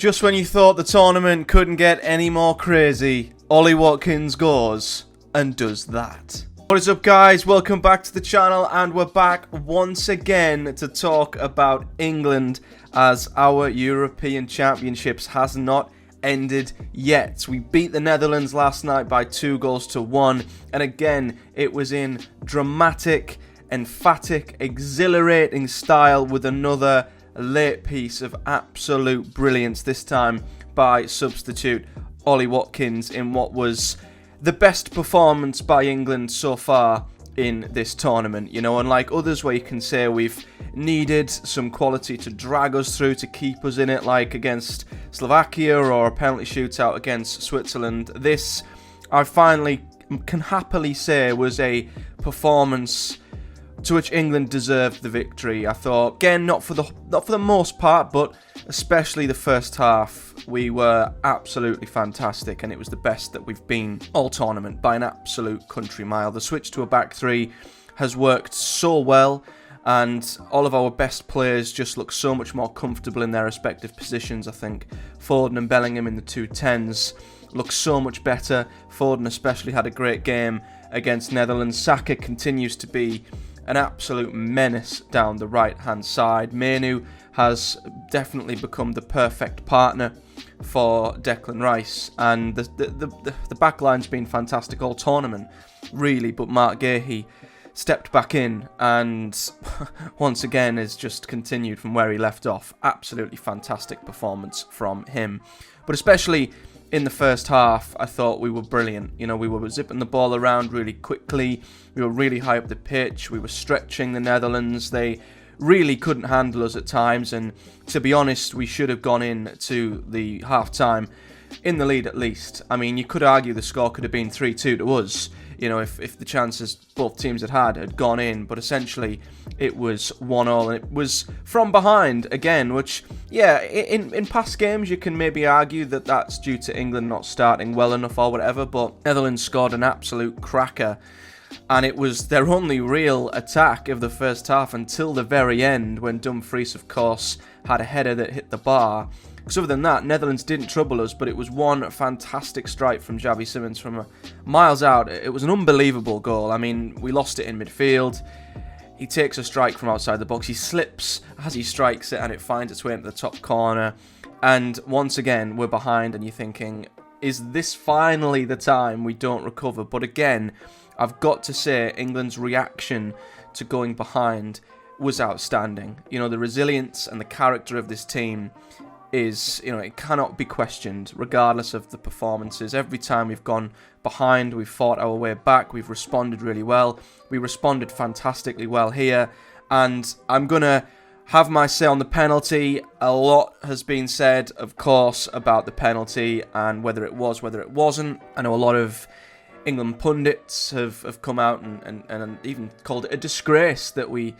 Just when you thought the tournament couldn't get any more crazy, Ollie Watkins goes and does that. What is up, guys? Welcome back to the channel, and we're back once again to talk about England, as our European Championships has not ended yet. We beat the Netherlands last night by 2-1, and again it was in dramatic, emphatic, exhilarating style with another late piece of absolute brilliance, this time by substitute Ollie Watkins, in what was the best performance by England so far in this tournament. You know, unlike others where you can say we've needed some quality to drag us through, to keep us in it, like against Slovakia or a penalty shootout against Switzerland, this, I finally can happily say, was a performance to which England deserved the victory. I thought, again, not for the most part, but especially the first half, we were absolutely fantastic, and it was the best that we've been all tournament by an absolute country mile. The switch to a back three has worked so well, and all of our best players just look so much more comfortable in their respective positions. I think Foden and Bellingham in the 2-10s look so much better. Foden especially had a great game against Netherlands. Saka continues to be an absolute menace down the right-hand side. Menu has definitely become the perfect partner for Declan Rice, and the backline's been fantastic all tournament, really, but Mark Gahey stepped back in and once again has just continued from where he left off. Absolutely fantastic performance from him, but especially in the first half, I thought we were brilliant. You know, we were zipping the ball around really quickly. We were really high up the pitch. We were stretching the Netherlands. They really couldn't handle us at times. And to be honest, we should have gone in to the half-time in the lead at least. I mean, you could argue the score could have been 3-2 to us, you know, if the chances both teams had gone in. But essentially, it was 1-1, and it was from behind again, which, yeah, in past games you can maybe argue that that's due to England not starting well enough or whatever, but Netherlands scored an absolute cracker, and it was their only real attack of the first half until the very end, when Dumfries, of course, had a header that hit the bar. Because other than that, Netherlands didn't trouble us, but it was one fantastic strike from Xavi Simons from miles out. It was an unbelievable goal. I mean, we lost it in midfield. He takes a strike from outside the box. He slips as he strikes it, and it finds its way into the top corner. And once again, we're behind, and you're thinking, is this finally the time we don't recover? But again, I've got to say, England's reaction to going behind was outstanding. You know, the resilience and the character of this team is, you know, it cannot be questioned regardless of the performances. Every time we've gone behind, we've fought our way back, we've responded really well. We responded fantastically well here, and I'm gonna have my say on the penalty. A lot has been said, of course, about the penalty and whether it was, whether it wasn't. I know a lot of England pundits have come out and even called it a disgrace that we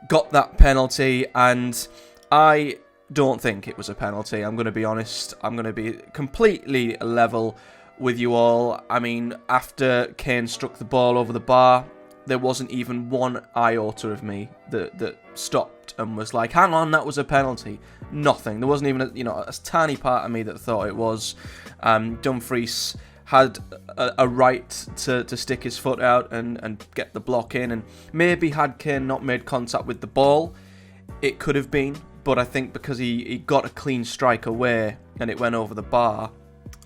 got that penalty, and I don't think it was a penalty. I'm going to be honest. I'm going to be completely level with you all. I mean, after Kane struck the ball over the bar, there wasn't even one iota of me that stopped and was like, hang on, that was a penalty. Nothing. There wasn't even a tiny part of me that thought it was. Dumfries had a right to stick his foot out and get the block in, and maybe had Kane not made contact with the ball, it could have been. But I think because he got a clean strike away and it went over the bar,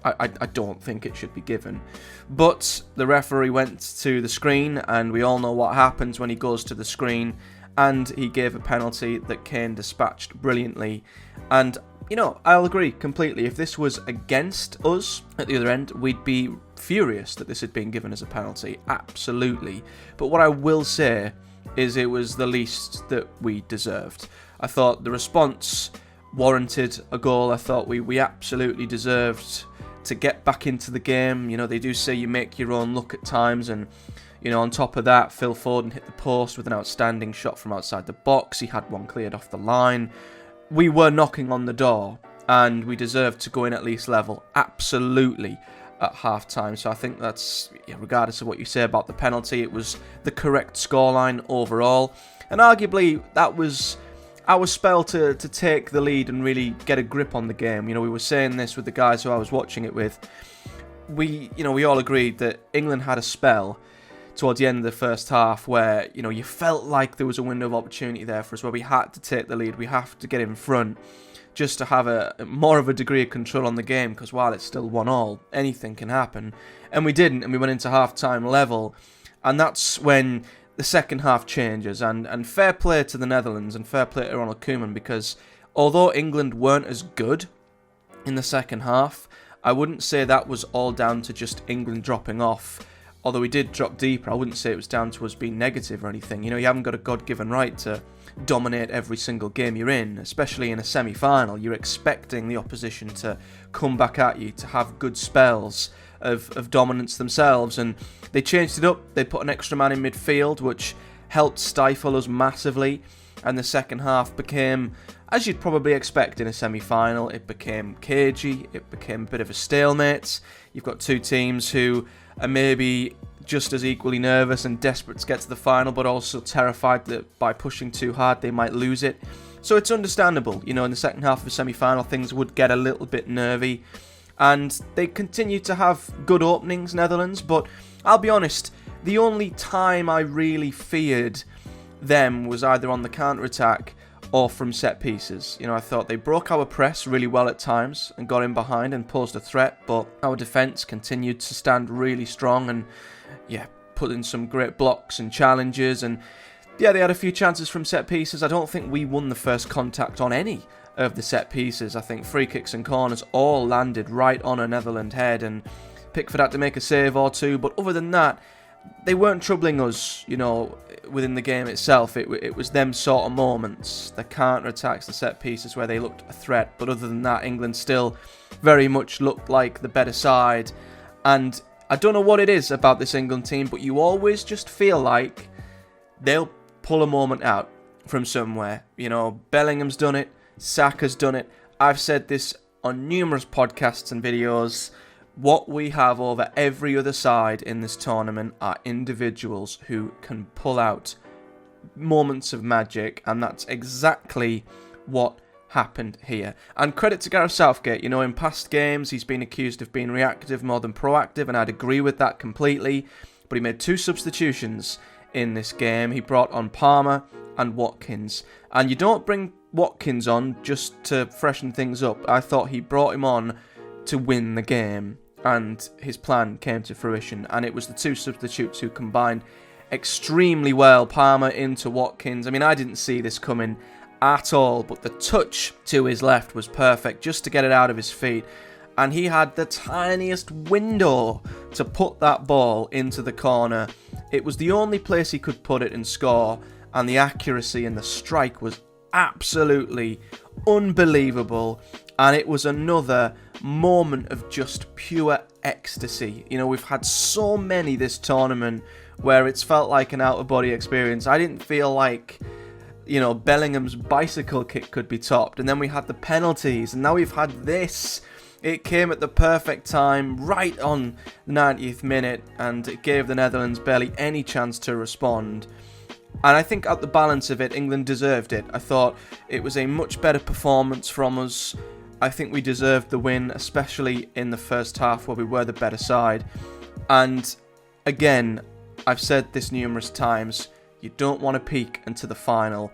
I don't think it should be given. But the referee went to the screen, and we all know what happens when he goes to the screen, and he gave a penalty that Kane dispatched brilliantly. And, you know, I'll agree completely. If this was against us at the other end, we'd be furious that this had been given as a penalty. Absolutely. But what I will say is it was the least that we deserved. I thought the response warranted a goal. I thought we absolutely deserved to get back into the game. You know, they do say you make your own luck at times, and, you know, on top of that, Phil Foden hit the post with an outstanding shot from outside the box. He had one cleared off the line. We were knocking on the door, and we deserved to go in at least level, absolutely, at half-time. So I think that's, regardless of what you say about the penalty, it was the correct scoreline overall. And arguably, that was our spell to take the lead and really get a grip on the game. You know, we were saying this with the guys who I was watching it with. We all agreed that England had a spell towards the end of the first half where, you know, you felt like there was a window of opportunity there for us where we had to take the lead. We have to get in front just to have a more of a degree of control on the game, because while it's still 1-1, anything can happen. And we didn't, and we went into half-time level. And that's when the second half changes. And fair play to the Netherlands and fair play to Ronald Koeman, because although England weren't as good in the second half, I wouldn't say that was all down to just England dropping off. Although we did drop deeper, I wouldn't say it was down to us being negative or anything. You know, you haven't got a God-given right to dominate every single game you're in, especially in a semi-final. You're expecting the opposition to come back at you, to have good spells of dominance themselves, and they changed it up. They put an extra man in midfield, which helped stifle us massively, and the second half became, as you'd probably expect in a semi-final, it became cagey, it became a bit of a stalemate. You've got two teams who are maybe just as equally nervous and desperate to get to the final, but also terrified that by pushing too hard they might lose it. So it's understandable, you know, in the second half of a semi-final things would get a little bit nervy, and they continue to have good openings, Netherlands, but I'll be honest, the only time I really feared them was either on the counter-attack or from set pieces. You know, I thought they broke our press really well at times and got in behind and posed a threat, but our defence continued to stand really strong and, yeah, put in some great blocks and challenges, and yeah, they had a few chances from set pieces. I don't think we won the first contact on any of the set pieces. I think free kicks and corners all landed right on a Netherland head, and Pickford had to make a save or two, but other than that, they weren't troubling us, you know, within the game itself. It was them sort of moments, the counter-attacks, the set pieces where they looked a threat, but other than that, England still very much looked like the better side. And I don't know what it is about this England team, but you always just feel like they'll pull a moment out from somewhere. You know, Bellingham's done it, Saka's done it. I've said this on numerous podcasts and videos. What we have over every other side in this tournament are individuals who can pull out moments of magic, and that's exactly what happened here. And credit to Gareth Southgate. You know, in past games he's been accused of being reactive more than proactive, and I'd agree with that completely, but he made two substitutions in this game. He brought on Palmer and Watkins, and you don't bring Watkins on just to freshen things up. I thought he brought him on to win the game, and his plan came to fruition, and it was the two substitutes who combined extremely well. Palmer into Watkins. I mean, I didn't see this coming at all, but the touch to his left was perfect just to get it out of his feet, and he had the tiniest window to put that ball into the corner. It was the only place he could put it and score, and the accuracy and the strike was absolutely unbelievable, and it was another moment of just pure ecstasy. You know, we've had so many this tournament where it's felt like an out-of-body experience. I didn't feel like, you know, Bellingham's bicycle kick could be topped, and then we had the penalties, and now we've had this. It came at the perfect time, right on the 90th minute, and it gave the Netherlands barely any chance to respond. And I think at the balance of it, England deserved it. I thought it was a much better performance from us. I think we deserved the win, especially in the first half where we were the better side. And again, I've said this numerous times, you don't want to peak into the final.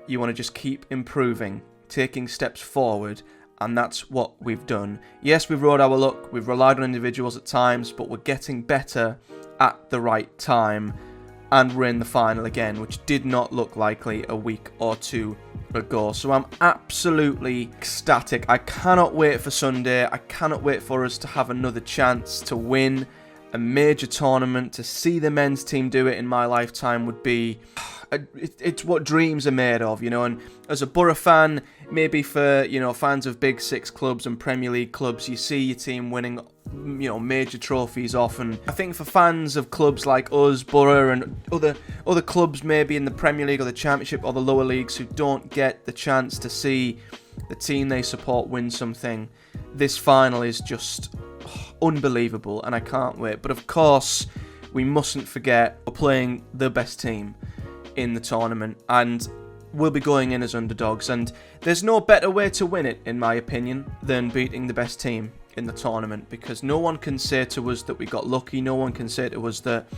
You want to just keep improving, taking steps forward, and that's what we've done. Yes, we've rode our luck, we've relied on individuals at times, but we're getting better at the right time. And we're in the final again, which did not look likely a week or two ago. So I'm absolutely ecstatic. I cannot wait for Sunday. I cannot wait for us to have another chance to win a major tournament. To see the men's team do it in my lifetime would be... It's what dreams are made of, you know. And as a Borough fan, maybe for, you know, fans of Big Six clubs and Premier League clubs, you see your team winning, you know, major trophies often. I think for fans of clubs like us, Borough, and other clubs maybe in the Premier League or the Championship or the lower leagues who don't get the chance to see the team they support win something, this final is just unbelievable, and I can't wait. But of course, we mustn't forget we're playing the best team in the tournament, and we'll be going in as underdogs, and there's no better way to win it, in my opinion, than beating the best team in the tournament, because no one can say to us that we got lucky, no one can say to us that,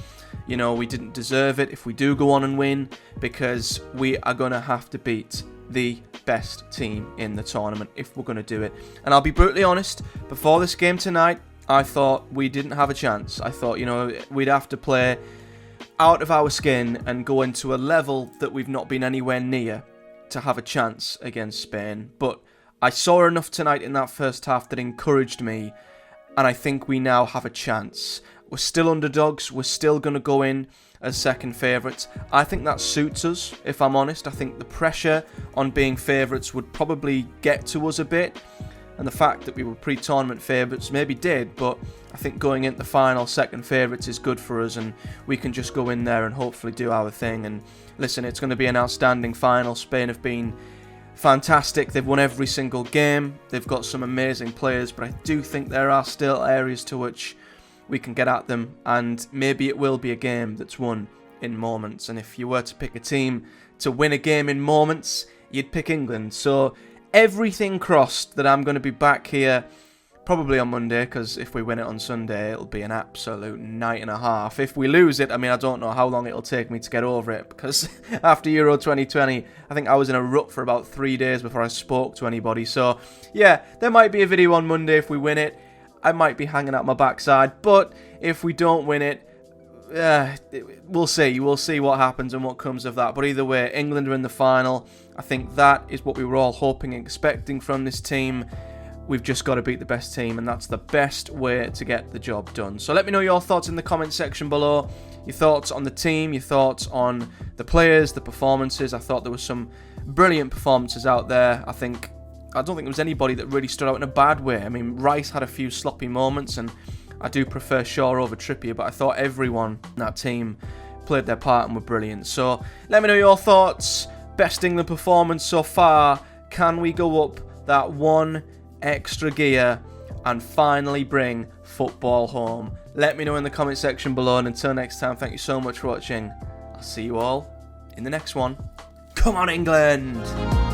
you know, we didn't deserve it if we do go on and win, because we are going to have to beat the best team in the tournament if we're going to do it. And I'll be brutally honest, before this game tonight, I thought we didn't have a chance. I thought, you know, we'd have to play out of our skin and go into a level that we've not been anywhere near to have a chance against Spain. But I saw enough tonight in that first half that encouraged me, and I think we now have a chance. We're still underdogs, we're still going to go in as second favourites. I think that suits us, if I'm honest. I think the pressure on being favourites would probably get to us a bit, and the fact that we were pre-tournament favourites maybe did, but I think going into the final second favourites is good for us, and we can just go in there and hopefully do our thing. And listen, it's going to be an outstanding final. Spain have been fantastic. They've won every single game. They've got some amazing players, but I do think there are still areas to which we can get at them, and maybe it will be a game that's won in moments. And if you were to pick a team to win a game in moments, you'd pick England. So everything crossed that I'm going to be back here probably on Monday, because if we win it on Sunday, it'll be an absolute night and a half. If we lose it, I mean, I don't know how long it'll take me to get over it, because after Euro 2020, I think I was in a rut for about 3 days before I spoke to anybody. So yeah, there might be a video on Monday if we win it. I might be hanging out my backside, but if we don't win it, we'll see. We'll see what happens and what comes of that. But either way, England are in the final. I think that is what we were all hoping and expecting from this team. We've just got to beat the best team, and that's the best way to get the job done. So let me know your thoughts in the comment section below. Your thoughts on the team, your thoughts on the players, the performances. I thought there were some brilliant performances out there. I don't think there was anybody that really stood out in a bad way. I mean, Rice had a few sloppy moments, and I do prefer Shaw over Trippier, but I thought everyone in that team played their part and were brilliant. So let me know your thoughts. Best England performance so far. Can we go up that one extra gear and finally bring football home? Let me know in the comment section below, and until next time, thank you so much for watching. I'll see you all in the next one. Come on, England!